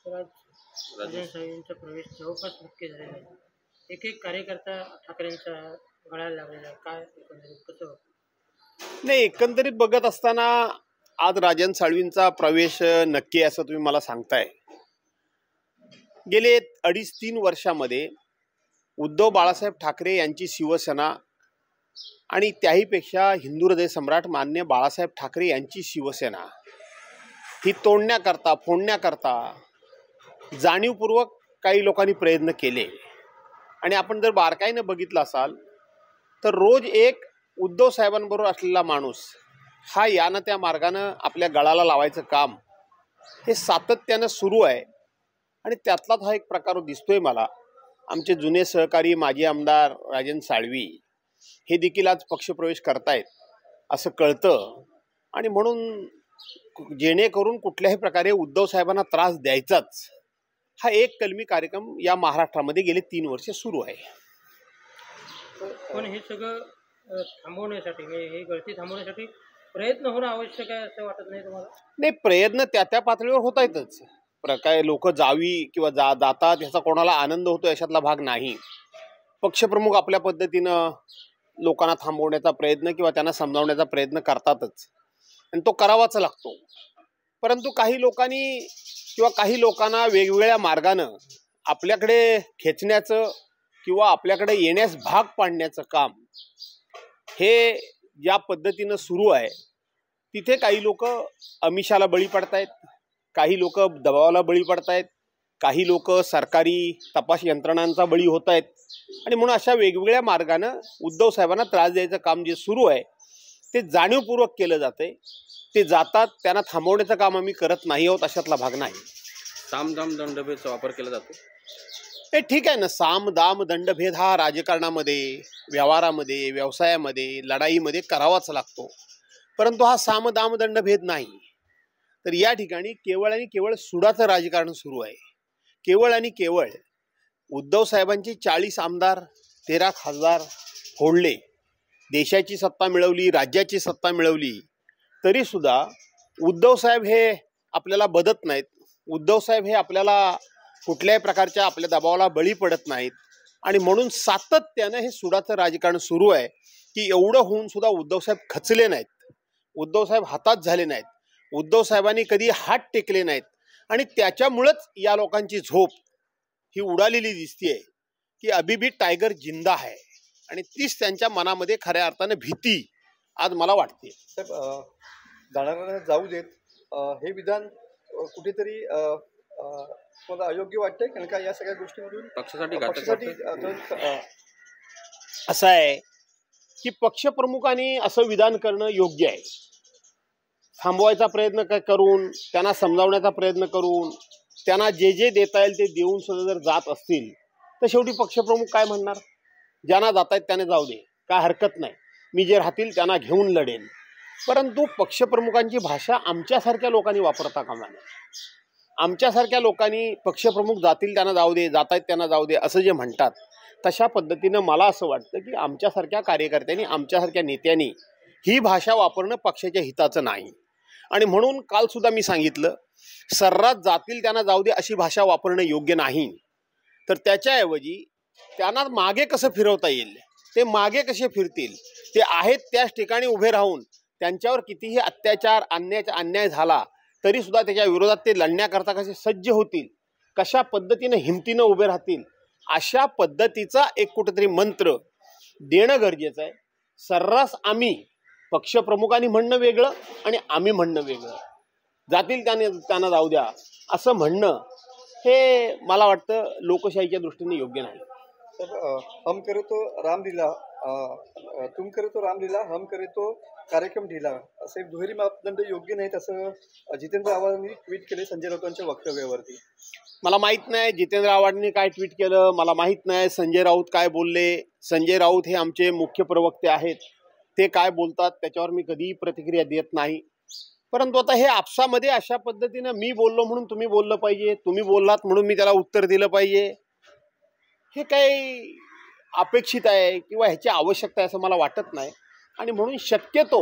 तर आज राजन साहेबांचा प्रवेश जवळपास नक्की झालेला आहे. एक एक कार्यकर्ता ठाकरेंचा गळायला लागलेला आहे. काय एकंदरीत कसं बघता? नाही, एकंदरीत बघत असताना आज राजन साळवींचा प्रवेश नक्की आहे असं तुम्ही मला सांगताय. गेले 2.5-3 वर्षामध्ये उद्धव बाळासाहेब ठाकरे यांची शिवसेना आणि त्याहीपेक्षा हिंदू हृदय सम्राट मान्य बाळासाहेब ठाकरे यांची शिवसेना ही तोडण्याकरता फोडण्याकरता जाणीवपूर्वक काही लोकांनी प्रयत्न केले. आणि आपण जर बारकाईनं बघितलं असाल तर रोज एक उद्धव साहेबांबरोबर असलेला माणूस हा यानं त्या मार्गानं आपल्या गळाला लावायचं काम हे सातत्यानं सुरू आहे. आणि त्यातलाच हा एक प्रकार दिसतोय मला. आमचे जुने सहकारी माजी आमदार राजन साळवी हे देखील आज पक्षप्रवेश करतायत असं कळतं. आणि म्हणून जेणेकरून कुठल्याही प्रकारे उद्धव साहेबांना त्रास द्यायचाच हा एक कलमी कार्यक्रम या महाराष्ट्रामध्ये गेले 3 वर्ष सुरू आहे. पण हे सगळं थांबवण्यासाठी हे गळती थांबवण्यासाठी प्रयत्न होणं आवश्यक आहे असं वाटत नाही तुम्हाला? नाही, प्रयत्न त्या पातळीवर होत आहेतच. काय लोक जावी किंवा जातात ह्याचा कोणाला आनंद होतो याच्यातला भाग नाही. पक्षप्रमुख आपल्या पद्धतीनं लोकांना थांबवण्याचा प्रयत्न किंवा त्यांना समजावण्याचा प्रयत्न करतातच आणि तो करावाच लागतो. परंतु काही लोकांनी किंवा काही लोकांना वेगवेगळ्या मार्गानं आपल्याकडे खेचण्याचं किंवा आपल्याकडे येण्यास भाग पाडण्याचं काम हे ज्या पद्धतीनं सुरू आहे तिथे काही लोक आमिषाला बळी पडतायत, काही लोक दबावाला बळी पडतायत, काही लोक सरकारी तपास यंत्रणांचा बळी होत आहेत. आणि म्हणून अशा वेगवेगळ्या मार्गानं उद्धव साहेबांना त्रास द्यायचं काम जे सुरू आहे ते जाणीवपूर्वक केलं जाते. ते जातात, त्यांना थांबवण्याचं काम आम्ही करत नाही आहोत अशातला भाग नाही. सामदाम दंडभेदचा वापर केला जातो हे ठीक आहे ना. साम दाम दंडभेद हा राजकारणामध्ये, व्यवहारामध्ये, व्यवसायामध्ये, लढाईमध्ये करावाच लागतो. परंतु हा साम दाम दंडभेद नाही. तर या ठिकाणी केवळ आणि केवळ सुडाचं राजकारण सुरू आहे. केवळ आणि केवळ उद्धव साहेबांची 40 आमदार, 13 खासदार फोडले, देशाची सत्ता मिळवली, राज्याची सत्ता मिळवली, तरी सुद्धा उद्धव साहेब हे आपल्याला बदत नाहीत. उद्धव साहेब हे आपल्याला कुठल्याही प्रकारच्या आपल्या दबावाला बळी पडत नाहीत. आणि म्हणून सातत्यानं हे सुडाचं राजकारण सुरू आहे की एवढं होऊन सुद्धा उद्धव साहेब खचले नाहीत, उद्धव साहेब हातात झाले नाहीत, उद्धव साहेबांनी कधी हात टेकले नाहीत. आणि त्याच्यामुळंच या लोकांची झोप ही उडालेली दिसतीये की अभी भी टायगर जिंदा आहे. आणि तीच त्यांच्या मनामध्ये खऱ्या अर्थानं भीती आज मला वाटते. साहेब, जाणाऱ्यांना जाऊ देत हे विधान कुठेतरी मला अयोग्य वाटतंय, कारण का या सगळ्या गोष्टीमधून पक्षासाठी असं आहे की पक्षप्रमुखांनी असं विधान करणं योग्य आहे. थांबवायचा प्रयत्न करून, त्यांना समजावण्याचा प्रयत्न करून, त्यांना जे जे देता येईल ते देऊन सुद्धा जर जात असतील तर शेवटी पक्षप्रमुख काय म्हणणार? ज्यांना जात आहेत त्याने जाऊ दे, काय हरकत नाही, मी जे राहतील त्यांना घेऊन लढेन. परंतु पक्षप्रमुखांची भाषा आमच्यासारख्या लोकांनी वापरता कामा नये. आमच्यासारख्या लोकांनी पक्षप्रमुख जातील त्यांना जाऊ दे, जात आहेत त्यांना जाऊ दे असं जे म्हणतात, तशा पद्धतीनं मला असं वाटतं की आमच्यासारख्या कार्यकर्त्यांनी, आमच्यासारख्या नेत्यांनी ही भाषा वापरणं पक्षाच्या हिताचं नाही. आणि म्हणून कालसुद्धा मी सांगितलं, सर्रास जातील त्यांना जाऊ दे अशी भाषा वापरणं योग्य नाही. तर त्याच्याऐवजी त्यांना मागे कसं फिरवता येईल, ते मागे कसे फिरतील, ते आहेत त्याच ठिकाणी उभे राहून त्यांच्यावर कितीही अत्याचार, अन्याय झाला तरी सुद्धा त्याच्या विरोधात ते लढण्याकरता कसे सज्ज होतील, कशा पद्धतीनं हिमतीनं उभे राहतील, अशा पद्धतीचा एक कुठेतरी मंत्र देणं गरजेचं आहे. सर्रास आम्ही पक्षप्रमुखांनी म्हणणं वेगळं आणि आम्ही म्हणणं वेगळं, जातील त्यांना जाऊ द्या असं म्हणणं हे मला वाटतं लोकशाहीच्या दृष्टीने योग्य नाही. तर हम करे तो रामलीला, तुम करे तो रामलीला, हम करे तो कार्यक्रम ढिला, असे दुहेरी मापदंड योग्य नाहीत असं जितेंद्र आव्हाडांनी ट्विट केले संजय राऊतांच्या वक्तव्यावरती. मला माहीत नाही जितेंद्र आव्हाडांनी काय ट्विट केलं, मला माहीत नाही संजय राऊत काय बोलले. संजय राऊत हे आमचे मुख्य प्रवक्ते आहेत, ते काय बोलतात त्याच्यावर मी कधीही प्रतिक्रिया देत नाही. परंतु आता हे आपसामध्ये अशा पद्धतीनं मी बोललो म्हणून तुम्ही बोललं पाहिजे, तुम्ही बोललात म्हणून मी त्याला उत्तर दिलं पाहिजे, हे काही अपेक्षित आहे किंवा ह्याची आवश्यकता आहे असं मला वाटत नाही. आणि म्हणून शक्यतो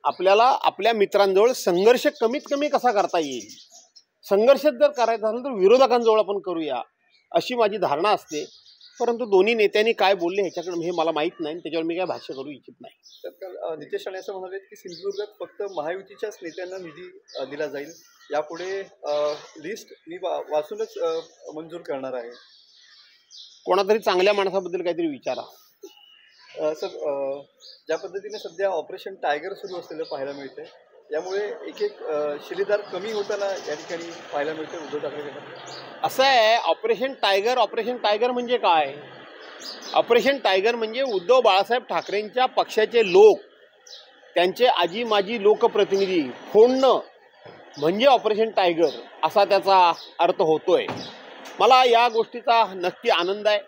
आपल्याला आपल्या मित्रांजवळ संघर्ष कमीत कमी कसा करता येईल, संघर्षच जर करायचा असेल तर विरोधकांजवळ आपण करूया अशी माझी धारणा असते. परंतु दोन्ही नेत्यांनी काय बोलले ह्याच्याकडे हे मला माहीत नाही, त्याच्यावर मी काय भाष्य करू इच्छित नाही. तर काल नितेश राणे असं म्हणाले की सिंधुदुर्गात फक्त महायुतीच्याच नेत्यांना निधी दिला जाईल, यापुढे लिस्ट मी वाचूनच मंजूर करणार आहे. कोणातरी चांगल्या माणसाबद्दल काहीतरी विचारा. सर, ज्या पद्धतीने सध्या ऑपरेशन टायगर सुरू असलेलं पाहायला मिळतंय, यामुळे एक एक शिलेदार कमी होताना या ठिकाणी पाहायला मिळते उद्धव ठाकरे गटात. असं आहे, ऑपरेशन टायगर म्हणजे काय? ऑपरेशन टायगर म्हणजे उद्धव बाळासाहेब ठाकरेंच्या पक्षाचे लोक, त्यांचे आजी माजी लोकप्रतिनिधी फोडणं म्हणजे ऑपरेशन टायगर असा त्याचा अर्थ होतोय. मला या गोष्टीचा नक्की आनंद आहे,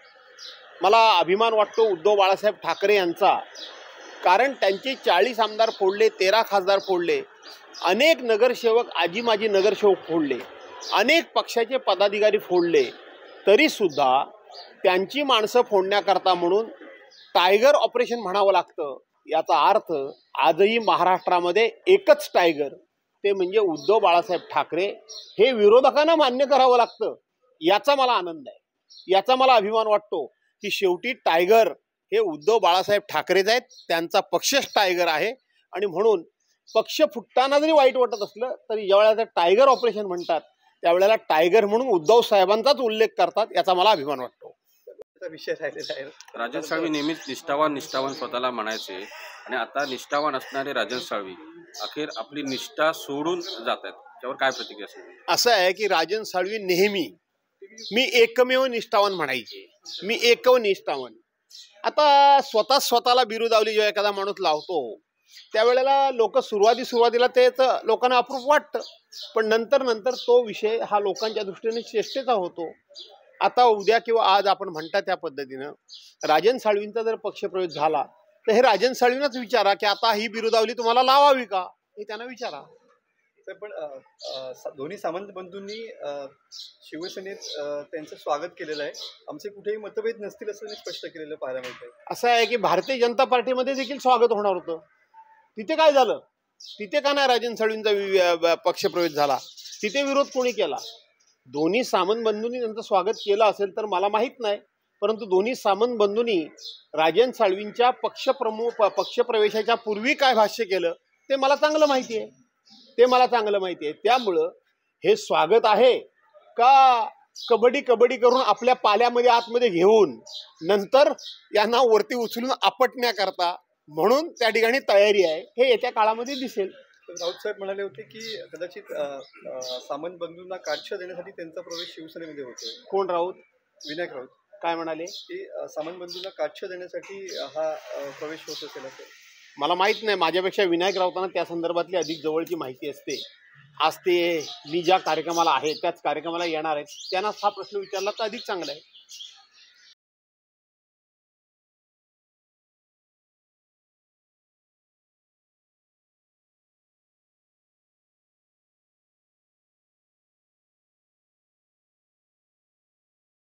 मला अभिमान वाटतो उद्धव बाळासाहेब ठाकरे यांचा. कारण त्यांचे 40 आमदार फोडले, 13 खासदार फोडले, अनेक नगरसेवक आजी माजी नगरसेवक फोडले, अनेक पक्षाचे पदाधिकारी फोडले, तरीसुद्धा त्यांची माणसं फोडण्याकरता म्हणून टायगर ऑपरेशन म्हणावं लागतं. याचा अर्थ आजही महाराष्ट्रामध्ये एकच टायगर, ते म्हणजे उद्धव बाळासाहेब ठाकरे. हे विरोधकांना मान्य करावं लागतं. याचा मला आनंद आहे, याचा मला अभिमान वाटतो की शेवटी टायगर हे उद्धव बाळासाहेब ठाकरेच आहेत, त्यांचा पक्षच टायगर आहे. आणि म्हणून पक्ष फुटताना जरी वाईट वाटत असलं तरी ज्यावेळेला टायगर ऑपरेशन म्हणतात त्यावेळेला टायगर म्हणून उद्धव साहेबांचाच उल्लेख करतात, याचा मला अभिमान वाटतो. विषय राहिलेला आहे. राजन साळवी नेहमीच निष्ठावान स्वतःला म्हणायचे आणि आता निष्ठावान असणारे राजन साळवी अखेर आपली निष्ठा सोडून जात आहेत, त्यावर काय प्रतिक्रिया असेल? असं आहे की राजन साळवी नेहमी मी एकमेव निष्ठावान म्हणायचे, मी एकव निष्ठावान. आता स्वतःला बिरुदावली जेव्हा एखादा माणूस लावतो त्यावेळेला लोक सुरुवातीला तेच लोकांना अप्रूप वाटतं, पण नंतर तो विषय हा लोकांच्या दृष्टीने चेष्टेचा होतो. आता उद्या किंवा आज आपण म्हणता त्या पद्धतीनं राजन साळवींचा जर पक्षप्रवेश झाला तर हे राजन साळवींनाच विचारा की आता ही बिरुदावली तुम्हाला लावावी का, हे त्यांना विचारा. पण दोन्ही सामंत बंधूंनी शिवसेनेत त्यांचं स्वागत केलेलं आहे, आमचे कुठेही मतभेद नसतील असं स्पष्ट केलेलं पाहायला मिळतंय. असं आहे की भारतीय जनता पार्टीमध्ये देखील स्वागत होणार होतं, तिथे काय झालं? तिथे का नाही राजन साळवींचा पक्षप्रवेश झाला? तिथे विरोध कोणी केला? दोन्ही सामंत बंधूंनी त्यांचं स्वागत केलं असेल तर मला माहीत नाही, परंतु दोन्ही सामंत बंधूंनी राजन साळवींच्या पक्षप्रवेशाच्या पूर्वी काय भाष्य केलं ते मला चांगलं माहिती आहे. त्यामुळं हे स्वागत आहे का कबड्डी करून आपल्या पाल्यामध्ये आतमध्ये घेऊन नंतर यांना वरती उचलून आपटण्याकरता म्हणून त्या ठिकाणी तयारी आहे, हे येत्या काळामध्ये दिसेल. राऊत साहेब म्हणाले होते की कदाचित सामंत बंधूंना काढशा देण्यासाठी त्यांचा प्रवेश शिवसेनेमध्ये होतो. कोण राऊत? विनायक राऊत काय म्हणाले? की सामंत बंधूंना काढशा देण्यासाठी हा प्रवेश होत असेल असं. मला माहीत नाही, माझ्यापेक्षा विनायक राऊतांना त्या संदर्भातली अधिक जवळची माहिती असते. आज ते मी ज्या कार्यक्रमाला आहे त्याच कार्यक्रमाला येणार आहेत, त्यांना हा प्रश्न विचारला तर अधिक चांगला आहे.